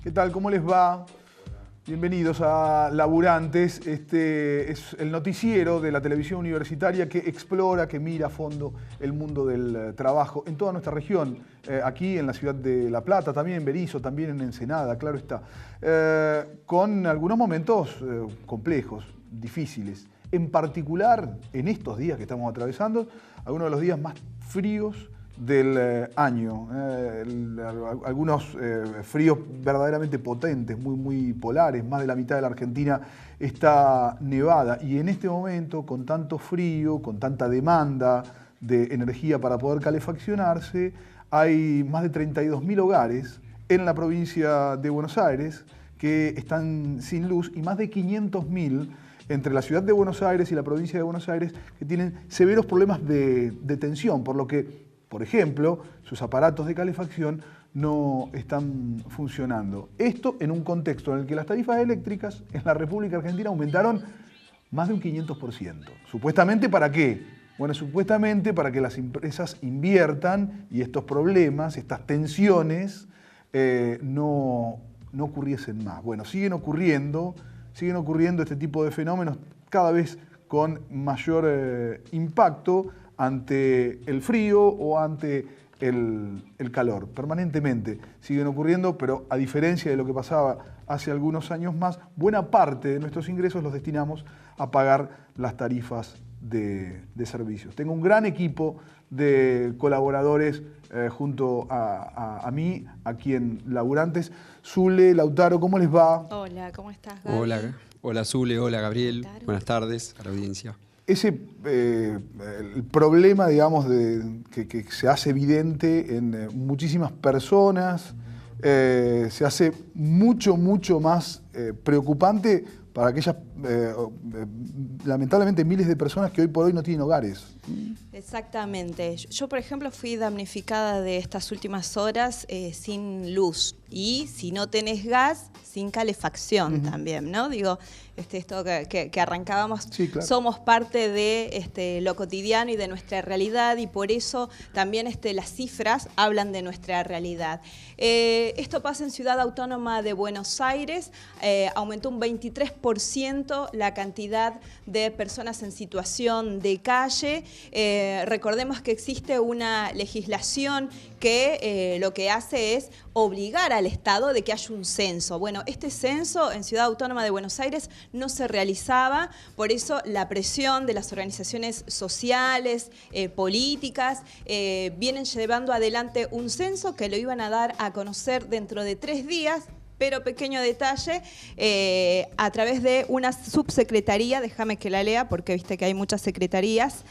¿Qué tal? ¿Cómo les va? Bienvenidos a Laburantes. Este es el noticiero de la televisión universitaria que explora, que mira a fondo el mundo del trabajo en toda nuestra región. Aquí en la ciudad de La Plata, también en Berisso, también en Ensenada, claro está. Con algunos momentos complejos, difíciles. En particular, en estos días que estamos atravesando, algunos de los días más fríos del año. Algunos fríos verdaderamente potentes, muy polares. Más de la mitad de la Argentina está nevada. Y en este momento, con tanto frío, con tanta demanda de energía para poder calefaccionarse, hay más de 32.000 hogares en la provincia de Buenos Aires que están sin luz y más de 500.000 entre la ciudad de Buenos Aires y la provincia de Buenos Aires que tienen severos problemas de tensión, por lo que, por ejemplo, sus aparatos de calefacción no están funcionando. Esto en un contexto en el que las tarifas eléctricas en la República Argentina aumentaron más de un 500%. ¿Supuestamente para qué? Bueno, supuestamente para que las empresas inviertan y estos problemas, estas tensiones, no ocurriesen más. Bueno, siguen ocurriendo este tipo de fenómenos cada vez con mayor impacto ante el frío o ante el calor. Permanentemente siguen ocurriendo, pero a diferencia de lo que pasaba hace algunos años más, buena parte de nuestros ingresos los destinamos a pagar las tarifas de servicios. Tengo un gran equipo de colaboradores junto a mí, aquí en Laburantes. Zule, Lautaro, ¿cómo les va? Hola, ¿cómo estás, Gaby? Hola Zule, hola Gabriel. Lautaro. Buenas tardes a la audiencia. El problema, digamos, que se hace evidente en muchísimas personas, se hace mucho más preocupante para aquellas, lamentablemente, miles de personas que hoy por hoy no tienen hogares. Exactamente. Yo, por ejemplo, fui damnificada de estas últimas horas sin luz. Y si no tenés gas, sin calefacción también, ¿no? Digo, esto que arrancábamos, sí, claro. Somos parte de lo cotidiano y de nuestra realidad, y por eso también las cifras hablan de nuestra realidad. Esto pasa en Ciudad Autónoma de Buenos Aires, aumentó un 23% la cantidad de personas en situación de calle. Recordemos que existe una legislación que lo que hace es obligar al Estado de que haya un censo. Bueno, este censo en Ciudad Autónoma de Buenos Aires no se realizaba, por eso la presión de las organizaciones sociales, políticas, vienen llevando adelante un censo que lo iban a dar a conocer dentro de 3 días, pero pequeño detalle, a través de una subsecretaría, déjame que la lea porque viste que hay muchas secretarías,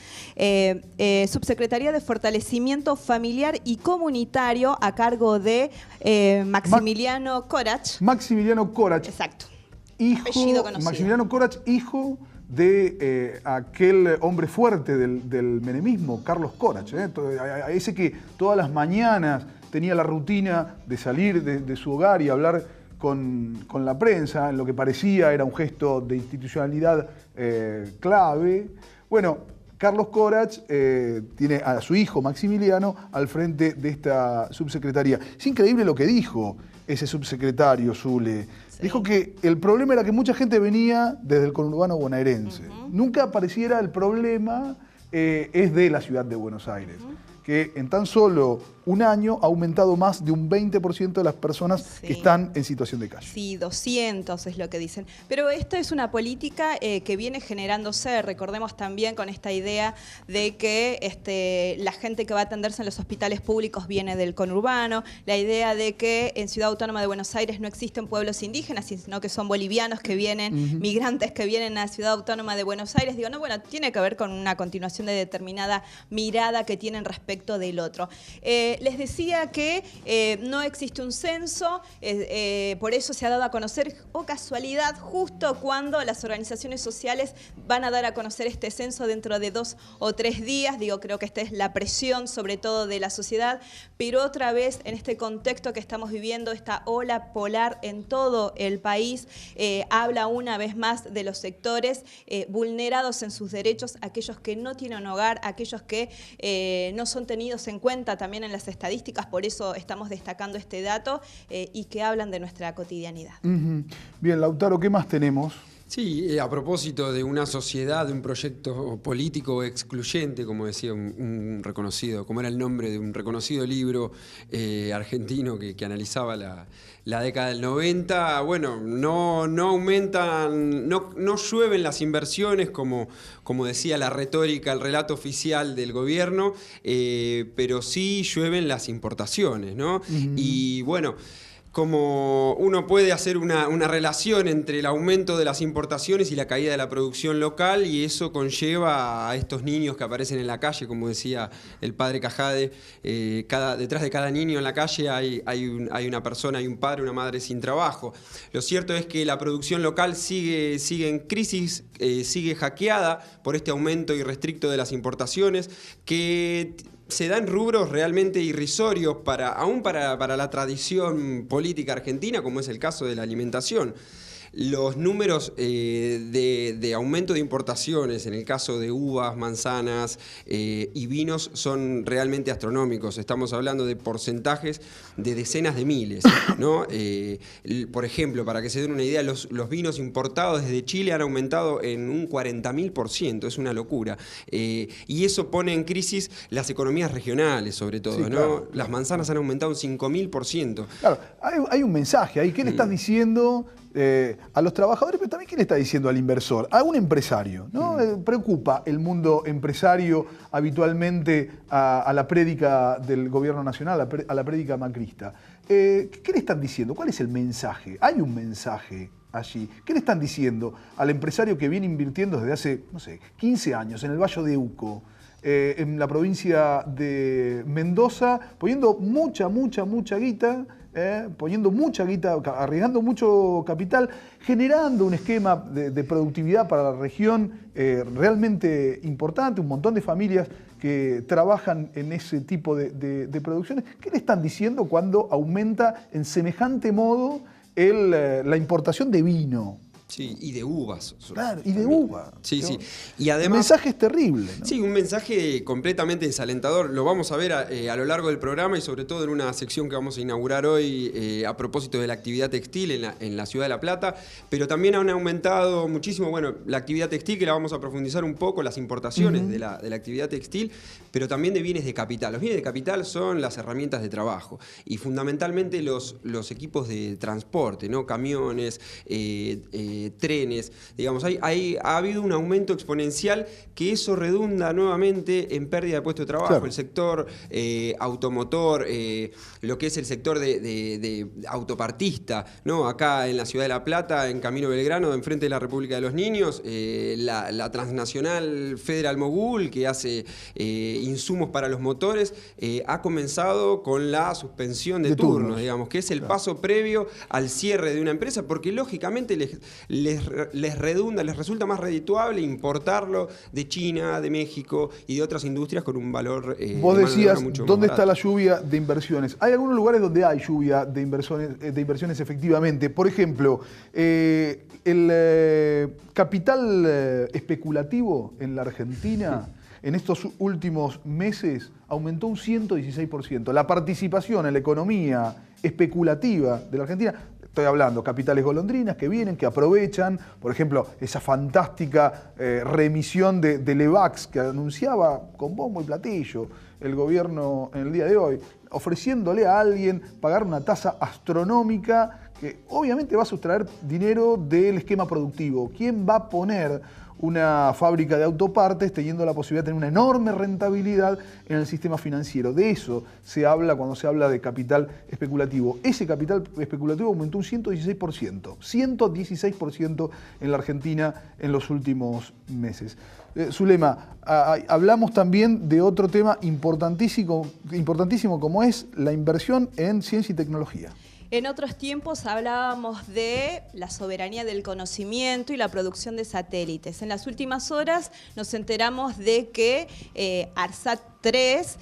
Subsecretaría de Fortalecimiento Familiar y Comunitario a cargo de Maximiliano Corach. Maximiliano Corach. Exacto. Apellido conocido. Maximiliano Corach, hijo de aquel hombre fuerte del menemismo, Carlos Corach, ese que todas las mañanas tenía la rutina de salir de su hogar y hablar con la prensa, en lo que parecía era un gesto de institucionalidad clave. Bueno, Carlos Corach tiene a su hijo Maximiliano al frente de esta subsecretaría. Es increíble lo que dijo ese subsecretario, Zule. Sí. Dijo que el problema era que mucha gente venía desde el conurbano bonaerense. Nunca pareciera el problema es de la ciudad de Buenos Aires. Que en tan solo un año ha aumentado más de un 20% de las personas que están en situación de calle. Sí, 200 es lo que dicen. Pero esto es una política que viene generándose, recordemos también con esta idea de que la gente que va a atenderse en los hospitales públicos viene del conurbano, la idea de que en Ciudad Autónoma de Buenos Aires no existen pueblos indígenas, sino que son bolivianos que vienen, migrantes que vienen a Ciudad Autónoma de Buenos Aires. Digo, no, bueno, tiene que ver con una continuación de determinada mirada que tienen respecto del otro. Les decía que no existe un censo, por eso se ha dado a conocer, casualidad, justo cuando las organizaciones sociales van a dar a conocer este censo dentro de 2 o 3 días. Digo, creo que esta es la presión sobre todo de la sociedad, pero otra vez en este contexto que estamos viviendo, esta ola polar en todo el país, habla una vez más de los sectores vulnerados en sus derechos, aquellos que no tienen hogar, aquellos que no son tenidos en cuenta también en las las estadísticas, por eso estamos destacando este dato y que hablan de nuestra cotidianidad. Bien, Lautaro, ¿qué más tenemos? Sí, a propósito de una sociedad, de un proyecto político excluyente, como decía un reconocido, como era el nombre de un reconocido libro argentino que analizaba la década del 90, bueno, no aumentan, no llueven las inversiones como decía la retórica, el relato oficial del gobierno, pero sí llueven las importaciones, ¿no? Y bueno, como uno puede hacer una relación entre el aumento de las importaciones y la caída de la producción local, y eso conlleva a estos niños que aparecen en la calle, como decía el padre Cajade, detrás de cada niño en la calle hay una persona, hay un padre, una madre sin trabajo. Lo cierto es que la producción local sigue en crisis, sigue hackeada por este aumento irrestricto de las importaciones, que se dan rubros realmente irrisorios aún para la tradición política argentina, como es el caso de la alimentación. Los números de aumento de importaciones en el caso de uvas, manzanas y vinos son realmente astronómicos. Estamos hablando de porcentajes de decenas de miles, ¿no? Por ejemplo, para que se den una idea, los vinos importados desde Chile han aumentado en un 40.000%, es una locura. Y eso pone en crisis las economías regionales, sobre todo, sí, ¿no? Claro. Las manzanas han aumentado un 5.000%. Claro, hay un mensaje ahí. ¿Qué le estás diciendo a los trabajadores, pero también qué le está diciendo al inversor, a un empresario, ¿no? Preocupa el mundo empresario habitualmente a la prédica del gobierno nacional, a la prédica macrista. ¿Qué le están diciendo? ¿Cuál es el mensaje? ¿Hay un mensaje allí? ¿Qué le están diciendo al empresario que viene invirtiendo desde hace, no sé, 15 años en el Valle de Uco, en la provincia de Mendoza, poniendo mucha guita, arriesgando mucho capital, generando un esquema de productividad para la región realmente importante, un montón de familias que trabajan en ese tipo de producciones? ¿Qué le están diciendo cuando aumenta en semejante modo la importación de vino? Sí, y de uvas. Claro, y de uva. Sí, ¿no? sí. Y además, el mensaje es terrible, ¿no? Sí, un mensaje completamente desalentador. Lo vamos a ver a lo largo del programa y sobre todo en una sección que vamos a inaugurar hoy a propósito de la actividad textil en la ciudad de La Plata. Pero también han aumentado muchísimo, bueno, la actividad textil, que la vamos a profundizar un poco, las importaciones de la actividad textil, pero también de bienes de capital. Los bienes de capital son las herramientas de trabajo y fundamentalmente los equipos de transporte, ¿no? Camiones, trenes, digamos, ha habido un aumento exponencial que eso redunda nuevamente en pérdida de puestos de trabajo. Claro. El sector automotor, lo que es el sector de autopartista, ¿no? Acá en la ciudad de La Plata, en Camino Belgrano, enfrente de la República de los Niños, la transnacional Federal Mogul, que hace insumos para los motores, ha comenzado con la suspensión de turnos, digamos, que es el paso previo al cierre de una empresa, porque lógicamente les resulta más redituable importarlo de China, de México y de otras industrias con un valor Vos decías, ¿dónde está la lluvia de inversiones? Hay algunos lugares donde hay lluvia de inversiones efectivamente. Por ejemplo, el capital especulativo en la Argentina en estos últimos meses aumentó un 116%. La participación en la economía especulativa de la Argentina, estoy hablando capitales golondrinas que vienen, que aprovechan, por ejemplo, esa fantástica reemisión de Levax que anunciaba con bombo y platillo el gobierno en el día de hoy, ofreciéndole a alguien pagar una tasa astronómica que obviamente va a sustraer dinero del esquema productivo. ¿Quién va a poner una fábrica de autopartes teniendo la posibilidad de tener una enorme rentabilidad en el sistema financiero? De eso se habla cuando se habla de capital especulativo. Ese capital especulativo aumentó un 116%, 116% en la Argentina en los últimos meses. Zulema, hablamos también de otro tema importantísimo como es la inversión en ciencia y tecnología. En otros tiempos hablábamos de la soberanía del conocimiento y la producción de satélites. En las últimas horas nos enteramos de que ARSAT 3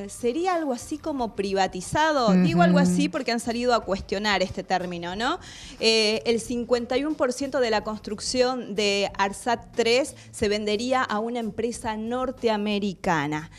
sería algo así como privatizado. Digo algo así porque han salido a cuestionar este término, ¿no? El 51% de la construcción de ARSAT 3 se vendería a una empresa norteamericana.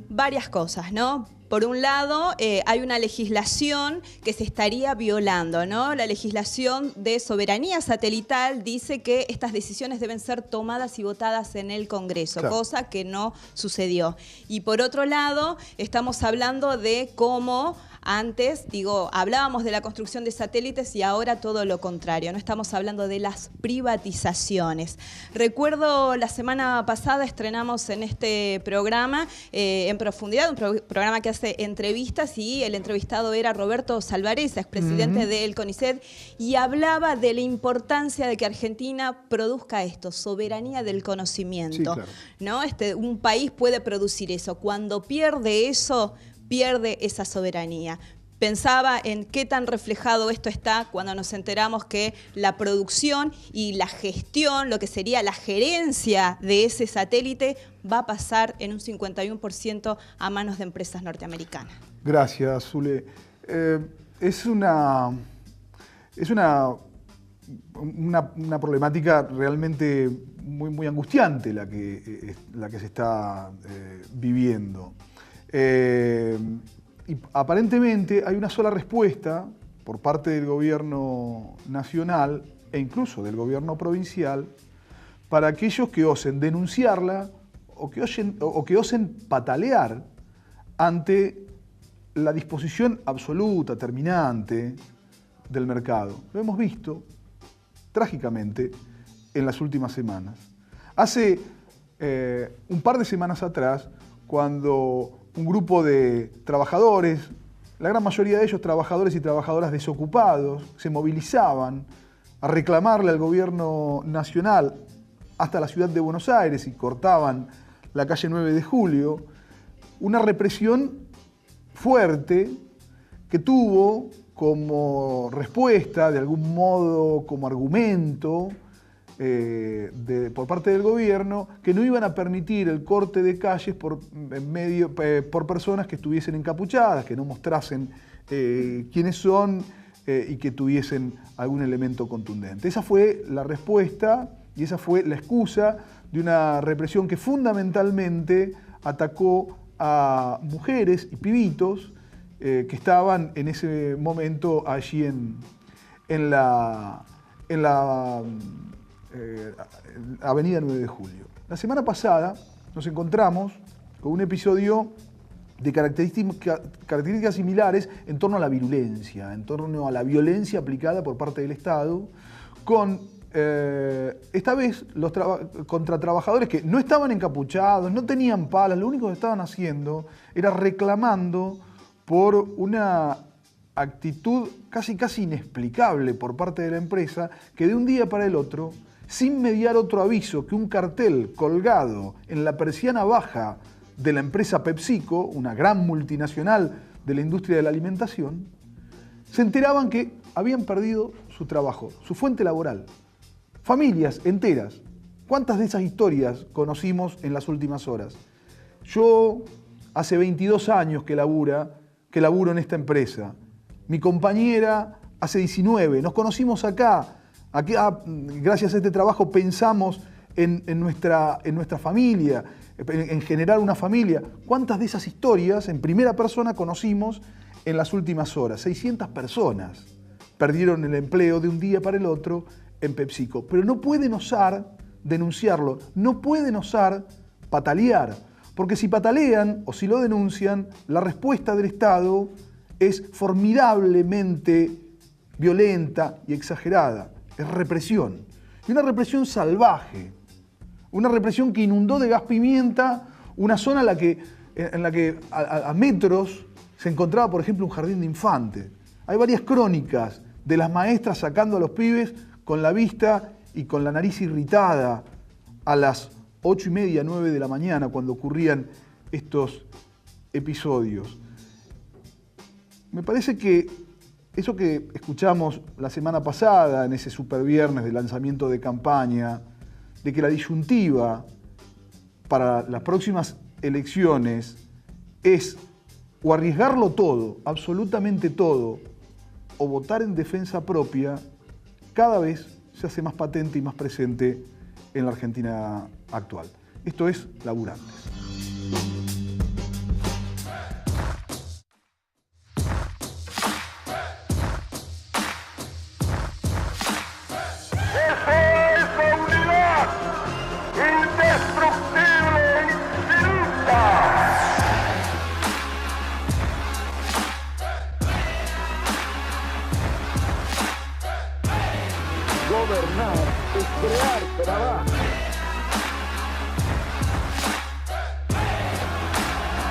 Varias cosas, ¿no? Por un lado, hay una legislación que se estaría violando, ¿no? La legislación de soberanía satelital dice que estas decisiones deben ser tomadas y votadas en el Congreso, claro, cosa que no sucedió. Y por otro lado, estamos hablando de cómo antes, hablábamos de la construcción de satélites y ahora todo lo contrario, no estamos hablando de las privatizaciones. Recuerdo la semana pasada estrenamos en este programa En Profundidad, un programa que hace entrevistas, y el entrevistado era Roberto Salvarezza, expresidente del CONICET, y hablaba de la importancia de que Argentina produzca esto, soberanía del conocimiento. Sí, claro, ¿no? Un país puede producir eso. Cuando pierde eso, pierde esa soberanía. Pensaba en qué tan reflejado esto está cuando nos enteramos que la producción y la gestión, lo que sería la gerencia de ese satélite, va a pasar en un 51% a manos de empresas norteamericanas. Gracias, Zule. Es una problemática realmente muy angustiante la que se está viviendo. Y aparentemente hay una sola respuesta por parte del gobierno nacional e incluso del gobierno provincial para aquellos que osen denunciarla o que osen patalear ante la disposición absoluta, terminante del mercado. Lo hemos visto trágicamente en las últimas semanas. Hace un par de semanas atrás, cuando un grupo de trabajadores, la gran mayoría de ellos trabajadores y trabajadoras desocupados, se movilizaban a reclamarle al gobierno nacional hasta la ciudad de Buenos Aires y cortaban la calle 9 de Julio, una represión fuerte que tuvo como respuesta, de algún modo, como argumento, por parte del gobierno, que no iban a permitir el corte de calles por personas que estuviesen encapuchadas, que no mostrasen quiénes son y que tuviesen algún elemento contundente. Esa fue la respuesta y esa fue la excusa de una represión que fundamentalmente atacó a mujeres y pibitos que estaban en ese momento allí en la Avenida 9 de Julio. La semana pasada nos encontramos con un episodio de características similares en torno a la virulencia, en torno a la violencia aplicada por parte del Estado, con esta vez contra trabajadores que no estaban encapuchados, no tenían palas, lo único que estaban haciendo era reclamando por una actitud casi inexplicable por parte de la empresa, que de un día para el otro, sin mediar otro aviso que un cartel colgado en la persiana baja de la empresa PepsiCo, una gran multinacional de la industria de la alimentación, se enteraban que habían perdido su trabajo, su fuente laboral. Familias enteras. ¿Cuántas de esas historias conocimos en las últimas horas? Yo hace 22 años que laburo en esta empresa. Mi compañera hace 19. Nos conocimos acá. Gracias a este trabajo pensamos en nuestra familia, en generar una familia. ¿Cuántas de esas historias en primera persona conocimos en las últimas horas? 600 personas perdieron el empleo de un día para el otro en PepsiCo. Pero no pueden osar denunciarlo, no pueden osar patalear, porque si patalean o si lo denuncian, la respuesta del Estado es formidablemente violenta y exagerada. Es represión. Y una represión salvaje. Una represión que inundó de gas pimienta una zona en la que a metros se encontraba, por ejemplo, un jardín de infantes. Hay varias crónicas de las maestras sacando a los pibes con la vista y con la nariz irritada a las 8:30, 9 de la mañana, cuando ocurrían estos episodios. Me parece que eso que escuchamos la semana pasada, en ese superviernes de lanzamiento de campaña, de que la disyuntiva para las próximas elecciones es o arriesgarlo todo, absolutamente todo, o votar en defensa propia, cada vez se hace más patente y más presente en la Argentina actual. Esto es Laburantes. Gobernar es crear trabajo.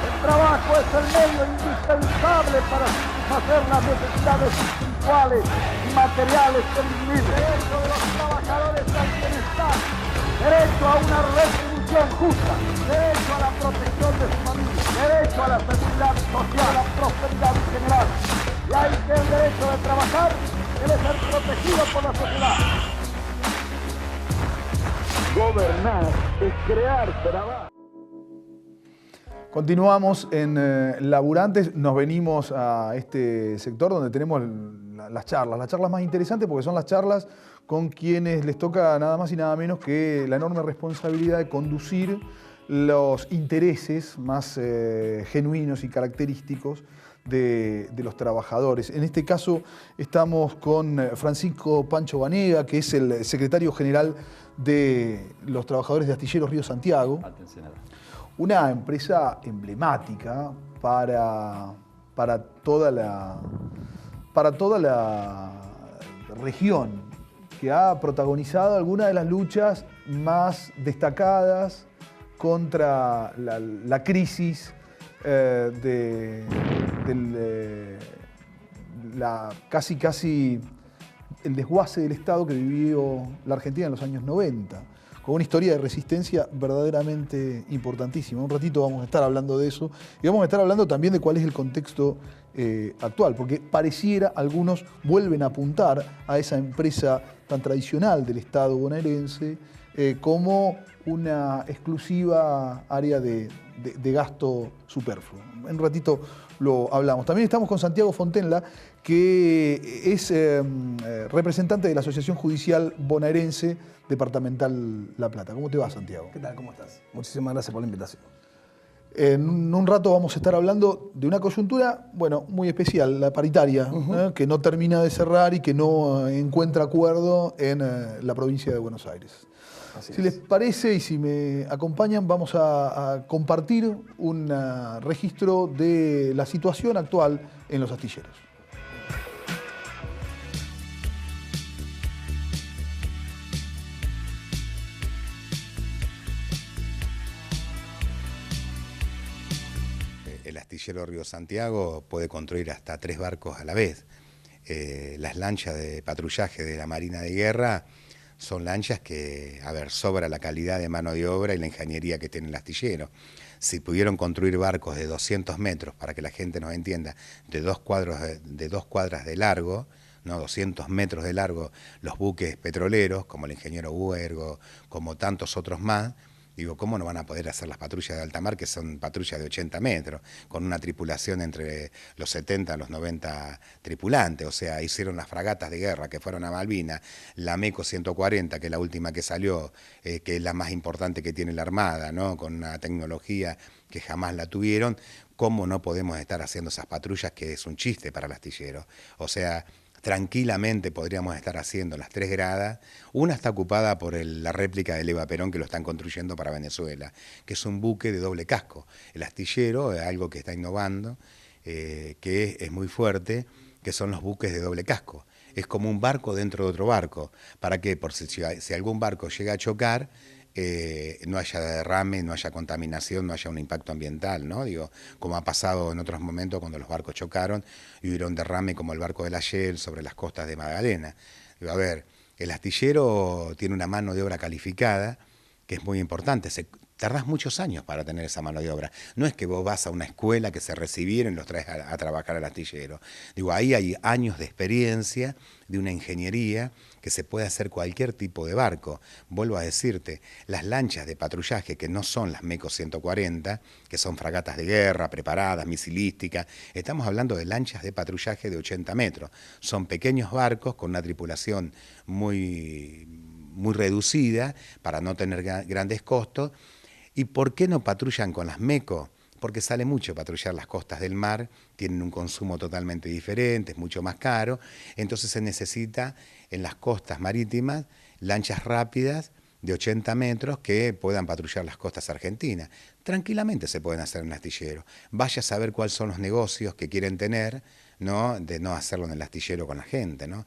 El trabajo es el medio indispensable para satisfacer las necesidades espirituales y materiales del individuo. Derecho de los trabajadores al bienestar, derecho a una retribución justa, derecho a la protección de su familia, derecho a la seguridad social, a la prosperidad en general. Y hay que el derecho de trabajar debe ser protegido por la sociedad. Gobernar es crear trabajo. Continuamos en Laburantes, nos venimos a este sector donde tenemos las charlas más interesantes porque son las charlas con quienes les toca nada más y nada menos que la enorme responsabilidad de conducir los intereses más genuinos y característicos de los trabajadores. En este caso estamos con Francisco Pancho Banega, que es el secretario general de los trabajadores de Astilleros Río Santiago. Una empresa emblemática para toda la región, que ha protagonizado algunas de las luchas más destacadas contra la crisis casi el desguace del Estado que vivió la Argentina en los años 90, con una historia de resistencia verdaderamente importantísima. Un ratito vamos a estar hablando de eso y vamos a estar hablando también de cuál es el contexto actual, porque pareciera algunos vuelven a apuntar a esa empresa tan tradicional del Estado bonaerense como una exclusiva área de gasto superfluo. En un ratito lo hablamos. También estamos con Santiago Fontenla, que es representante de la Asociación Judicial Bonaerense Departamental La Plata. ¿Cómo te va, Santiago? ¿Qué tal? ¿Cómo estás? Muchísimas gracias por la invitación. En un rato vamos a estar hablando de una coyuntura, bueno, muy especial, la paritaria, que no termina de cerrar y que no encuentra acuerdo en la provincia de Buenos Aires. Si les parece y si me acompañan, vamos a compartir un registro de la situación actual en los astilleros. El astillero Río Santiago puede construir hasta 3 barcos a la vez. Las lanchas de patrullaje de la Marina de Guerra son lanchas que, sobra la calidad de mano de obra y la ingeniería que tiene el astillero. Si pudieron construir barcos de 200 metros, para que la gente nos entienda, de 2 cuadras de largo, ¿no? 200 metros de largo, los buques petroleros, como el ingeniero Huergo, como tantos otros más, digo, ¿cómo no van a poder hacer las patrullas de alta mar, que son patrullas de 80 metros, con una tripulación entre los 70 y los 90 tripulantes? O sea, hicieron las fragatas de guerra que fueron a Malvinas, la MECO 140, que es la última que salió, que es la más importante que tiene la Armada, ¿no? Con una tecnología que jamás la tuvieron. ¿Cómo no podemos estar haciendo esas patrullas, que es un chiste para el astillero? O sea, tranquilamente podríamos estar haciendo las 3 gradas. Una está ocupada por la réplica del Eva Perón, que lo están construyendo para Venezuela, que es un buque de doble casco. El astillero es algo que está innovando, que es muy fuerte, que son los buques de doble casco. Es como un barco dentro de otro barco. ¿Para qué? Por si algún barco llega a chocar, no haya derrame, no haya contaminación, no haya un impacto ambiental, ¿no? Digo, como ha pasado en otros momentos cuando los barcos chocaron y hubo un derrame como el barco de la Shell sobre las costas de Magdalena. Digo, el astillero tiene una mano de obra calificada que es muy importante. Tardás muchos años para tener esa mano de obra. No es que vos vas a una escuela que se recibieron y los traes a trabajar al astillero. Digo, ahí hay años de experiencia, de una ingeniería, que se puede hacer cualquier tipo de barco. Vuelvo a decirte, las lanchas de patrullaje, que no son las MECO 140, que son fragatas de guerra, preparadas, misilísticas, estamos hablando de lanchas de patrullaje de 80 metros. Son pequeños barcos con una tripulación muy reducida para no tener grandes costos. ¿Y por qué no patrullan con las MECO? Porque sale mucho patrullar las costas del mar, tienen un consumo totalmente diferente, es mucho más caro, entonces se necesita en las costas marítimas lanchas rápidas de 80 metros que puedan patrullar las costas argentinas. Tranquilamente se pueden hacer en el astillero. Vaya a saber cuáles son los negocios que quieren tener, ¿no? De no hacerlo en el astillero con la gente, ¿no?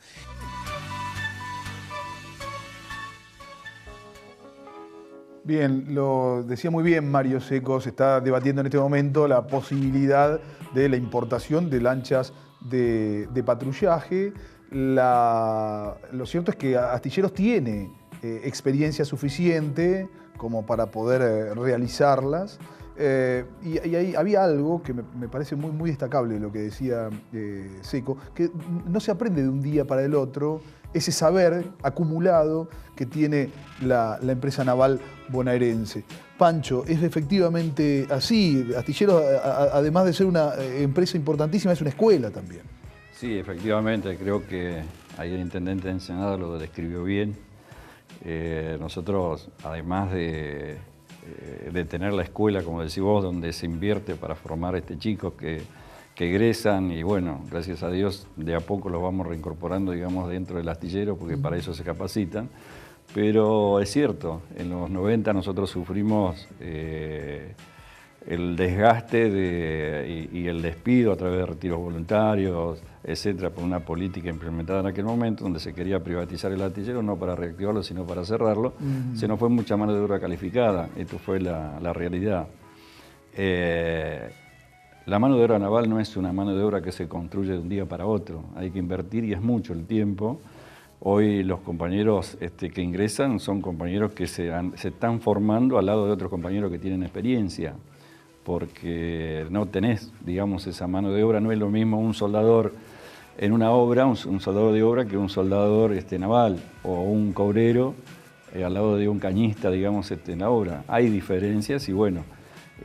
Bien, lo decía muy bien Mario Seco, se está debatiendo en este momento la posibilidad de la importación de lanchas de patrullaje. Lo cierto es que Astilleros tiene experiencia suficiente como para poder realizarlas. Y ahí había algo que me parece muy destacable de lo que decía Seco, que no se aprende de un día para el otro ese saber acumulado que tiene la empresa naval bonaerense. Pancho, es efectivamente así. Astilleros, además de ser una empresa importantísima, es una escuela también. Sí, efectivamente, creo que ahí el intendente de Ensenada lo describió bien. Nosotros, además de tener la escuela, como decís vos, donde se invierte para formar chicos que egresan y bueno, gracias a Dios de a poco los vamos reincorporando, digamos, dentro del astillero porque para eso se capacitan. Pero es cierto, en los 90 nosotros sufrimos el desgaste y el despido a través de retiros voluntarios, etcétera, por una política implementada en aquel momento donde se quería privatizar el astillero, no para reactivarlo, sino para cerrarlo. Se nos fue mucha mano de obra calificada, esto fue la realidad. La mano de obra naval no es una mano de obra que se construye de un día para otro, hay que invertir y es mucho el tiempo. Hoy los compañeros que ingresan son compañeros que se están formando al lado de otros compañeros que tienen experiencia, porque no tenés, digamos, esa mano de obra. No es lo mismo un soldador en una obra, un soldador de obra, que un soldador naval, o un cobrero al lado de un cañista, digamos, en la obra. Hay diferencias y bueno,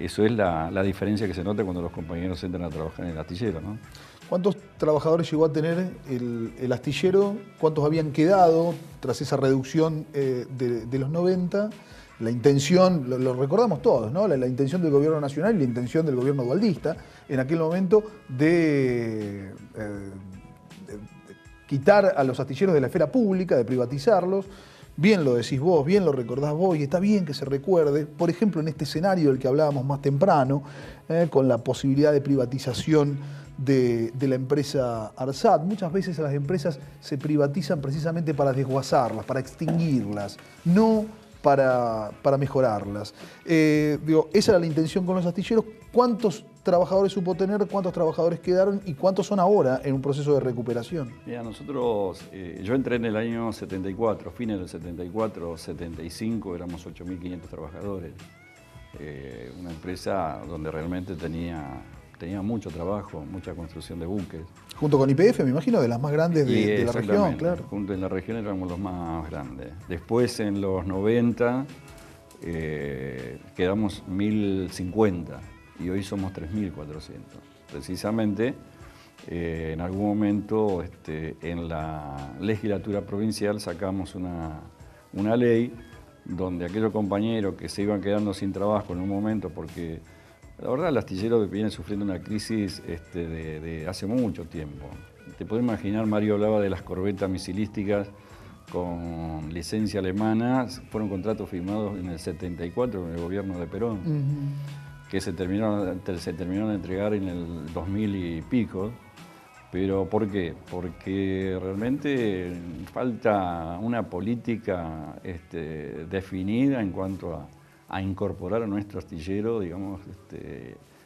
eso es la diferencia que se nota cuando los compañeros entran a trabajar en el astillero, ¿no? ¿Cuántos trabajadores llegó a tener el astillero? ¿Cuántos habían quedado tras esa reducción de los 90? La intención, lo recordamos todos, ¿no? La intención del gobierno nacional y la intención del gobierno dualdista en aquel momento de quitar a los astilleros de la esfera pública, de privatizarlos. Bien lo decís vos, bien lo recordás vos, y está bien que se recuerde, por ejemplo, en este escenario del que hablábamos más temprano, con la posibilidad de privatización de la empresa ARSAT. Muchas veces las empresas se privatizan precisamente para desguazarlas, para extinguirlas, no para mejorarlas. Esa era la intención con los astilleros. ¿Cuántos trabajadores supo tener, cuántos trabajadores quedaron y cuántos son ahora en un proceso de recuperación? Mira, nosotros, yo entré en el año 74, fines del 74, 75, éramos 8.500 trabajadores. Una empresa donde realmente tenía mucho trabajo, mucha construcción de buques. Junto con YPF, me imagino, de las más grandes de la región, claro. Junto en la región éramos los más grandes. Después, en los 90, quedamos 1.050 y hoy somos 3.400. Precisamente, en algún momento, en la legislatura provincial sacamos una ley donde aquellos compañeros que se iban quedando sin trabajo en un momento, porque la verdad el astillero viene sufriendo una crisis de hace mucho tiempo. Te puedes imaginar, Mario hablaba de las corbetas misilísticas con licencia alemana, fueron contratos firmados en el 74 con el gobierno de Perón, que se terminaron de entregar en el 2000 y pico. ¿Pero por qué? Porque realmente falta una política definida en cuanto a incorporar a nuestro astillero, digamos,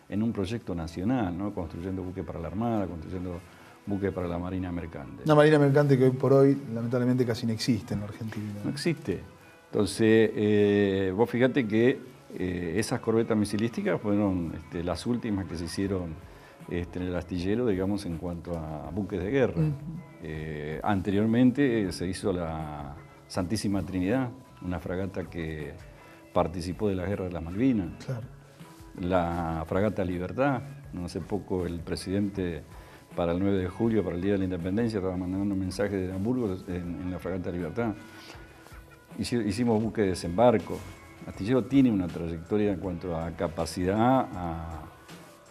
en un proyecto nacional, ¿no? Construyendo buques para la Armada, construyendo buques para la Marina Mercante. Una Marina Mercante que hoy por hoy lamentablemente casi no existe en la Argentina. No existe. Entonces, vos fíjate que esas corbetas misilísticas fueron las últimas que se hicieron en el astillero, digamos, en cuanto a buques de guerra. Anteriormente se hizo la Santísima Trinidad, una fragata que participó de la Guerra de las Malvinas. Claro. La fragata Libertad, no hace poco el presidente para el 9 de julio, para el Día de la Independencia, estaba mandando un mensaje de Hamburgo en la fragata Libertad. Hicimos buques de desembarco. Astillero tiene una trayectoria en cuanto a capacidad,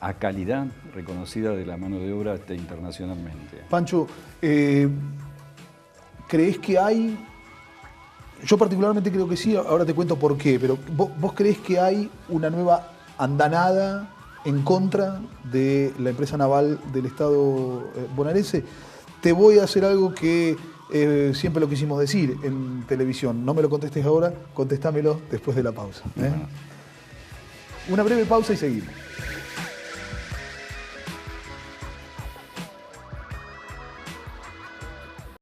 a calidad reconocida de la mano de obra internacionalmente. Pancho, ¿crees que hay? Yo particularmente creo que sí, ahora te cuento por qué, pero ¿vos crees que hay una nueva andanada en contra de la empresa naval del Estado bonaerense? Te voy a hacer algo que siempre lo quisimos decir en televisión. No me lo contestes ahora, contéstamelo después de la pausa. Una breve pausa y seguimos.